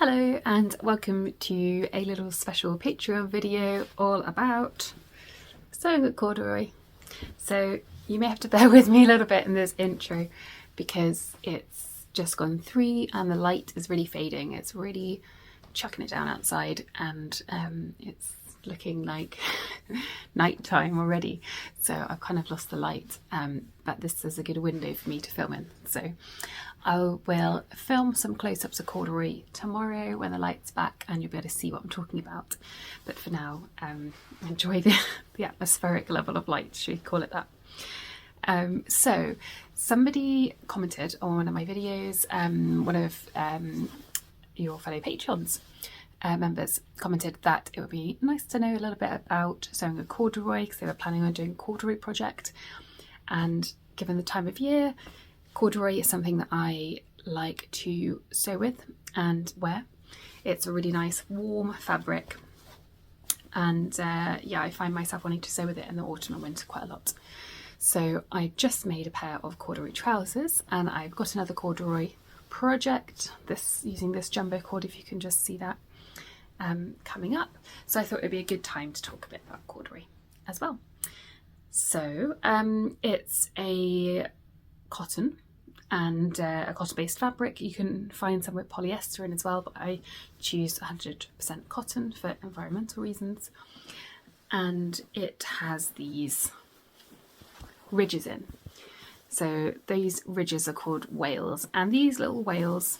Hello and welcome to a little special Patreon video all about sewing with corduroy. So you may have to bear with me a little bit in this intro because it's just gone 3 and the light is really fading. It's really chucking it down outside and it's looking like nighttime already, so I've kind of lost the light, but this is a good window for me to film in. So I will film some close-ups of corduroy tomorrow when the light's back and you'll be able to see what I'm talking about. But for now, enjoy the atmospheric level of light, should we call it that. So somebody commented on one of my videos, one of your fellow Patreons members commented that it would be nice to know a little bit about sewing with corduroy because they were planning on doing a corduroy project, and given the time of year, corduroy is something that I like to sew with and wear. It's a really nice warm fabric, and yeah, I find myself wanting to sew with it in the autumn and winter quite a lot. So I just made a pair of corduroy trousers, and I've got another corduroy project, using this jumbo cord, if you can just see that, coming up. So I thought it would be a good time to talk a bit about corduroy as well. So it's a cotton and a cotton-based fabric. You can find some with polyester in as well, but I choose 100% cotton for environmental reasons. And it has these ridges in. So these ridges are called wales, and these little wales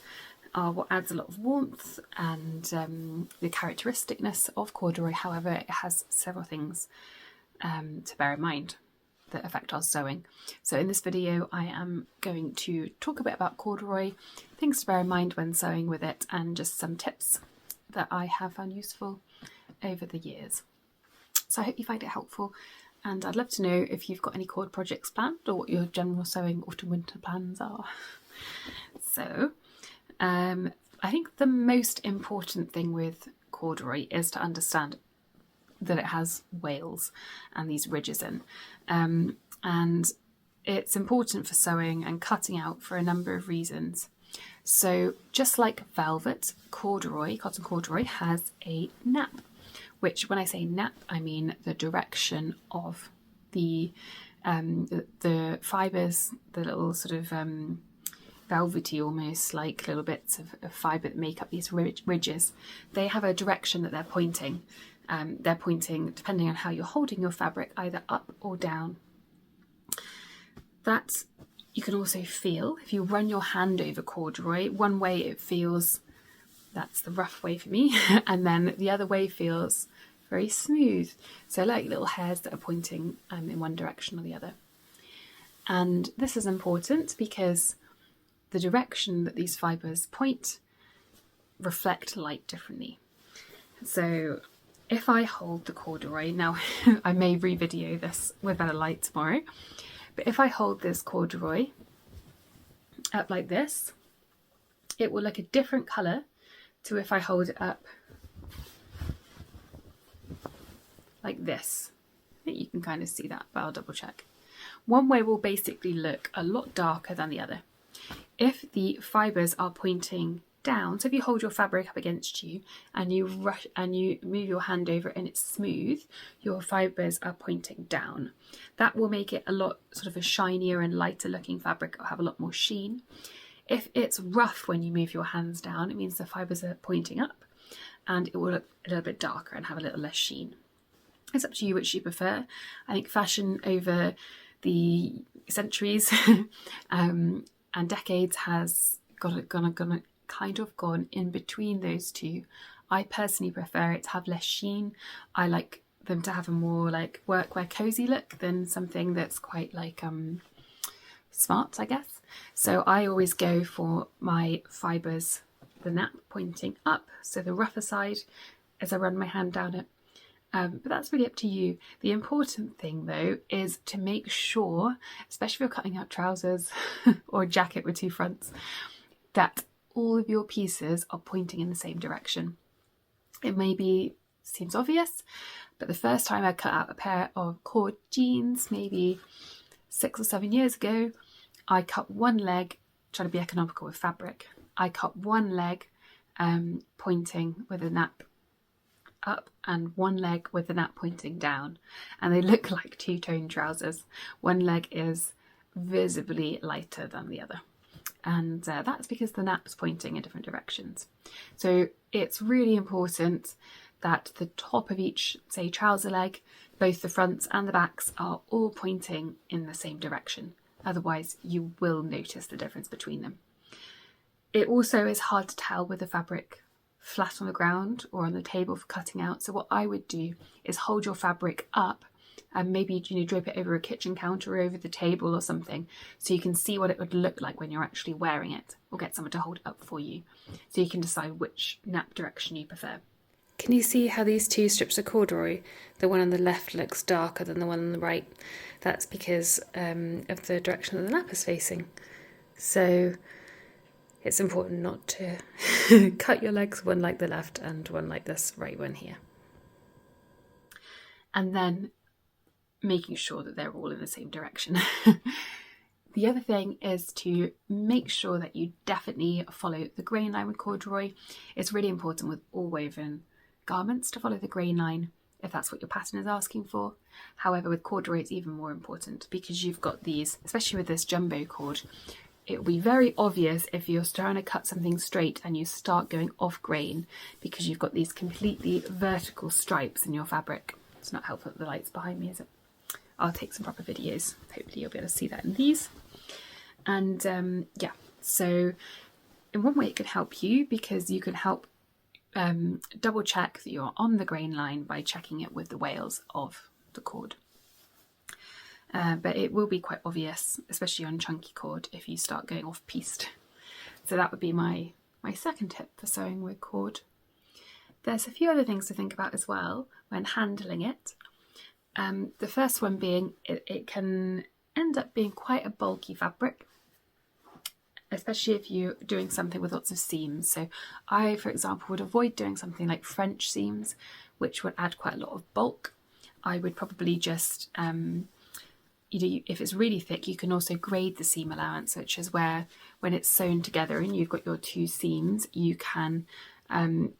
are what adds a lot of warmth and the characteristicness of corduroy. However, it has several things to bear in mind that affect our sewing. So in this video I am going to talk a bit about corduroy, things to bear in mind when sewing with it, and just some tips that I have found useful over the years. So I hope you find it helpful, and I'd love to know if you've got any cord projects planned or what your general sewing autumn winter plans are. So I think the most important thing with corduroy is to understand that it has wales and these ridges in, and it's important for sewing and cutting out for a number of reasons. So just like velvet, corduroy, cotton corduroy, has a nap, which, when I say nap, I mean the direction of the fibres, the little sort of velvety, almost like little bits of fibre that make up these ridges. They have a direction that they're pointing. They're pointing, depending on how you're holding your fabric, either up or down. That you can also feel if you run your hand over corduroy. One way it feels, that's the rough way for me, and then the other way feels very smooth. So like little hairs that are pointing in one direction or the other. And this is important because the direction that these fibres point reflect light differently. So if I hold the corduroy, now I may re-video this with better light tomorrow, but if I hold this corduroy up like this, it will look a different colour to if I hold it up like this. I think you can kind of see that, but I'll double check. One way will basically look a lot darker than the other. If the fibres are pointing down, so if you hold your fabric up against you and you move your hand over and it's smooth, your fibres are pointing down. That will make it a lot sort of a shinier and lighter looking fabric. It'll have a lot more sheen. If it's rough when you move your hands down, it means the fibres are pointing up and it will look a little bit darker and have a little less sheen. It's up to you which you prefer. I think fashion over the centuries and decades has gone in between those two. I personally prefer it to have less sheen. I like them to have a more like workwear cozy look than something that's quite like smart, I guess. So I always go for my fibres, the nap pointing up, so the rougher side as I run my hand down it. But that's really up to you. The important thing though is to make sure, especially if you're cutting out trousers or a jacket with 2 fronts, that all of your pieces are pointing in the same direction. It seems obvious, but the first time I cut out a pair of cord jeans, maybe 6 or 7 years ago, I cut one leg, trying to be economical with fabric. I cut one leg pointing with a nap up and one leg with the nap pointing down, and they look like two-tone trousers. One leg is visibly lighter than the other, and that's because the nap's pointing in different directions. So it's really important that the top of each, say, trouser leg, both the fronts and the backs, are all pointing in the same direction. Otherwise you will notice the difference between them. It also is hard to tell with the fabric flat on the ground or on the table for cutting out. So what I would do is hold your fabric up and maybe drape it over a kitchen counter or over the table or something, so you can see what it would look like when you're actually wearing it, or get someone to hold it up for you so you can decide which nap direction you prefer. Can you see how these two strips of corduroy, the one on the left looks darker than the one on the right? That's because of the direction that the nap is facing. So it's important not to cut your legs, one like the left and one like this right one here. And then making sure that they're all in the same direction. The other thing is to make sure that you definitely follow the grain line with corduroy. It's really important with all woven garments to follow the grain line if that's what your pattern is asking for. However, with corduroy it's even more important because you've got these, especially with this jumbo cord, it will be very obvious if you're trying to cut something straight and you start going off grain because you've got these completely vertical stripes in your fabric. It's not helpful that the light's behind me, is it? I'll take some proper videos. Hopefully you'll be able to see that in these. And yeah, so in one way it can help you because you can help double check that you're on the grain line by checking it with the wales of the cord. But it will be quite obvious, especially on chunky cord, if you start going off piste. So that would be my second tip for sewing with cord. There's a few other things to think about as well when handling it. The first one being it can end up being quite a bulky fabric, especially if you're doing something with lots of seams. So I, for example, would avoid doing something like French seams, which would add quite a lot of bulk. I would probably just, if it's really thick, you can also grade the seam allowance, which is where when it's sewn together and you've got your two seams, you can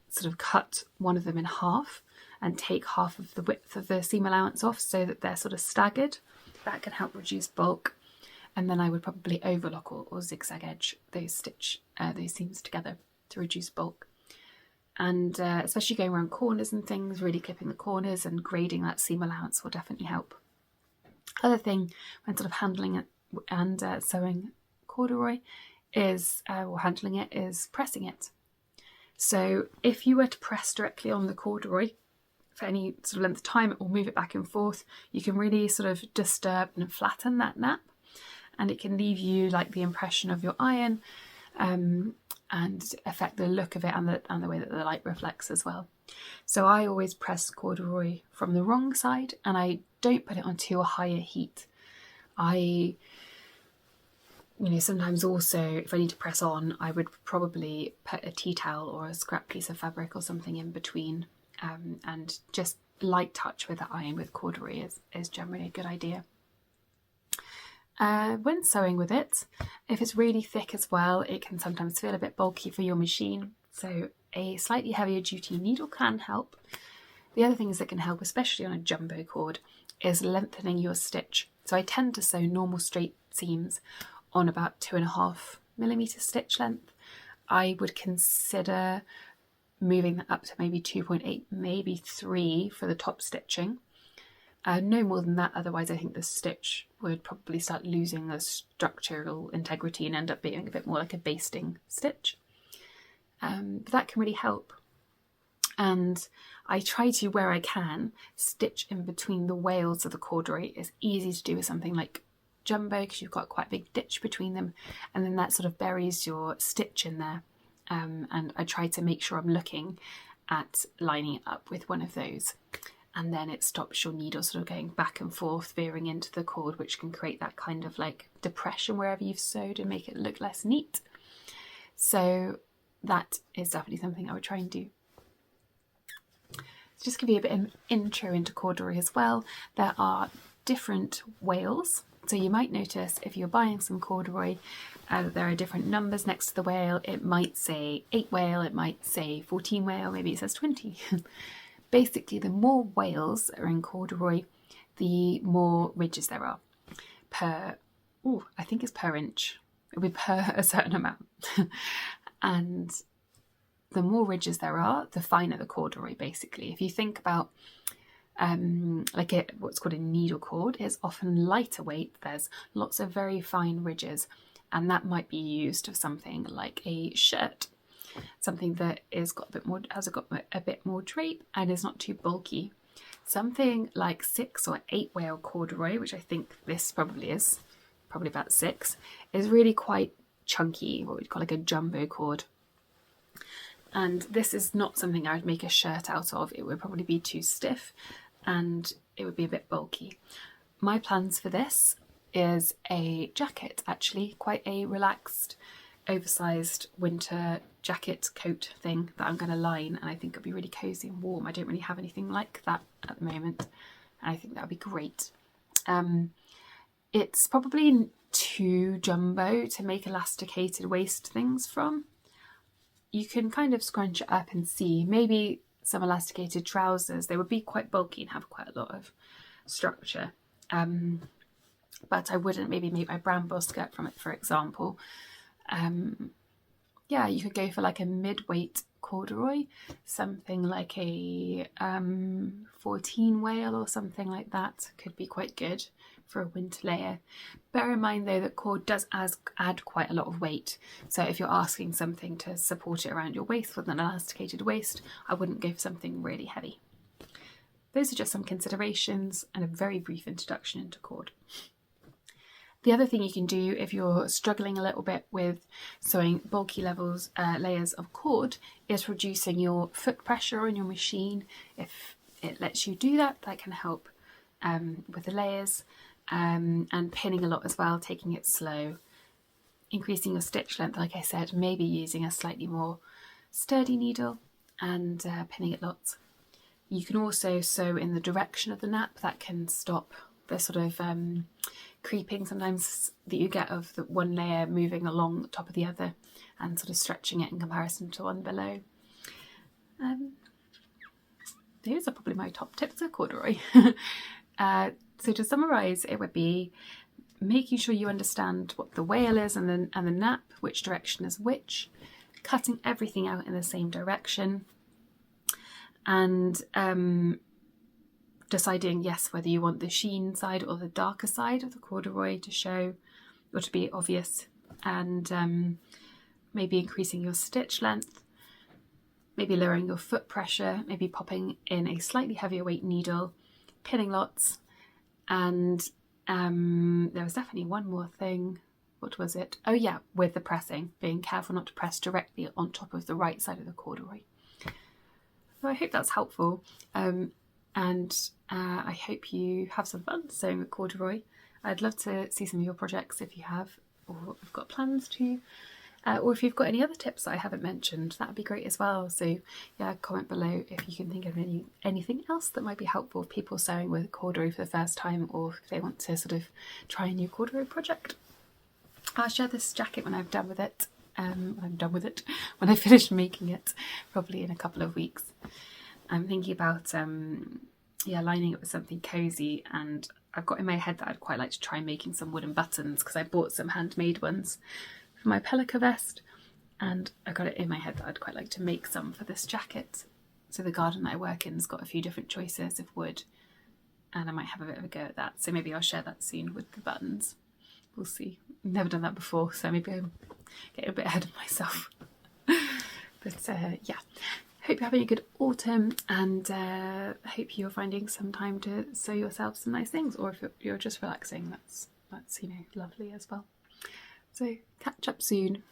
sort of cut one of them in half and take half of the width of the seam allowance off so that they're sort of staggered. That can help reduce bulk. And then I would probably overlock or zigzag edge those seams together to reduce bulk. And especially going around corners and things, really clipping the corners and grading that seam allowance will definitely help. Other thing when sort of handling it and sewing corduroy is, or handling it, is pressing it. So if you were to press directly on the corduroy for any sort of length of time, it will move it back and forth. You can really sort of disturb and flatten that nap, and it can leave you like the impression of your iron and affect the look of it and the way that the light reflects as well. So I always press corduroy from the wrong side, and I don't put it on too high a heat. Sometimes also if I need to press on, I would probably put a tea towel or a scrap piece of fabric or something in between, and just light touch with the iron with corduroy is generally a good idea. When sewing with it, if it's really thick as well, it can sometimes feel a bit bulky for your machine, so a slightly heavier duty needle can help. The other things that can help, especially on a jumbo cord, is lengthening your stitch. So I tend to sew normal straight seams on about 2.5mm stitch length. I would consider moving that up to maybe 2.8, maybe 3 for the top stitching. No more than that, otherwise I think the stitch would probably start losing the structural integrity and end up being a bit more like a basting stitch. But that can really help. And I try to, where I can, stitch in between the wales of the corduroy. It's easy to do with something like jumbo because you've got quite a big ditch between them, and then that sort of buries your stitch in there. And I try to make sure I'm looking at lining it up with one of those, and then it stops your needle sort of going back and forth, veering into the cord, which can create that kind of like depression wherever you've sewed and make it look less neat. So that is definitely something I would try and do. So just give you a bit of an intro into corduroy as well. There are different wales. So you might notice if you're buying some corduroy, there are different numbers next to the whale. It might say 8 whale, it might say 14 whale, maybe it says 20. Basically, the more whales that are in corduroy, the more ridges there are per, I think it's per inch. It'll be per a certain amount. And the more ridges there are, the finer the corduroy, basically. If you think about what's called a needle cord, is often lighter weight. There's lots of very fine ridges, and that might be used for something like a shirt, something that has got a bit more drape and is not too bulky. Something like 6 or 8 whale corduroy, which I think this probably is, probably about 6, is really quite chunky, what we'd call like a jumbo cord. And this is not something I would make a shirt out of. It would probably be too stiff and it would be a bit bulky. My plans for this is a jacket, actually, quite a relaxed, oversized winter jacket coat thing that I'm going to line, and I think it'll be really cozy and warm. I don't really have anything like that at the moment, and I think that'll be great. It's probably too jumbo to make elasticated waist things from. You can kind of scrunch it up and see. Maybe some elasticated trousers, they would be quite bulky and have quite a lot of structure. But I wouldn't maybe make my bramble skirt from it, for example. Yeah, you could go for like a mid-weight corduroy, something like a 14 whale or something like that could be quite good for a winter layer. Bear in mind though that cord does add quite a lot of weight, so if you're asking something to support it around your waist with an elasticated waist, I wouldn't go for something really heavy. Those are just some considerations and a very brief introduction into cord. The other thing you can do if you're struggling a little bit with sewing bulky layers of cord is reducing your foot pressure on your machine. If it lets you do that, that can help with the layers, and pinning a lot as well, taking it slow, increasing your stitch length, like I said, maybe using a slightly more sturdy needle and pinning it lots. You can also sew in the direction of the nap. That can stop the sort of creeping sometimes that you get of the one layer moving along the top of the other and sort of stretching it in comparison to one below. Those are probably my top tips for corduroy. So to summarise, it would be making sure you understand what the whale is and the nap, which direction is which, cutting everything out in the same direction, and deciding, yes, whether you want the sheen side or the darker side of the corduroy to show or to be obvious, and maybe increasing your stitch length, maybe lowering your foot pressure, maybe popping in a slightly heavier weight needle, pinning lots, and there was definitely one more thing. What was it? Oh yeah, with the pressing, being careful not to press directly on top of the right side of the corduroy. So I hope that's helpful. And I hope you have some fun sewing with corduroy. I'd love to see some of your projects if you have, or have got plans to, or if you've got any other tips that I haven't mentioned, that'd be great as well. So yeah, comment below if you can think of anything else that might be helpful for people sewing with corduroy for the first time, or if they want to sort of try a new corduroy project. I'll share this jacket when I'm done with it. When I finish making it, probably in a couple of weeks. I'm thinking about lining it with something cozy, and I've got in my head that I'd quite like to try making some wooden buttons, because I bought some handmade ones for my Pelica vest, and I got it in my head that I'd quite like to make some for this jacket. So the garden that I work in has got a few different choices of wood, and I might have a bit of a go at that, so maybe I'll share that soon with the buttons. We'll see. I've never done that before, so maybe I'm getting a bit ahead of myself. But yeah, hope you're having a good autumn, and hope you're finding some time to sew yourself some nice things, or if you're just relaxing, that's lovely as well. So catch up soon.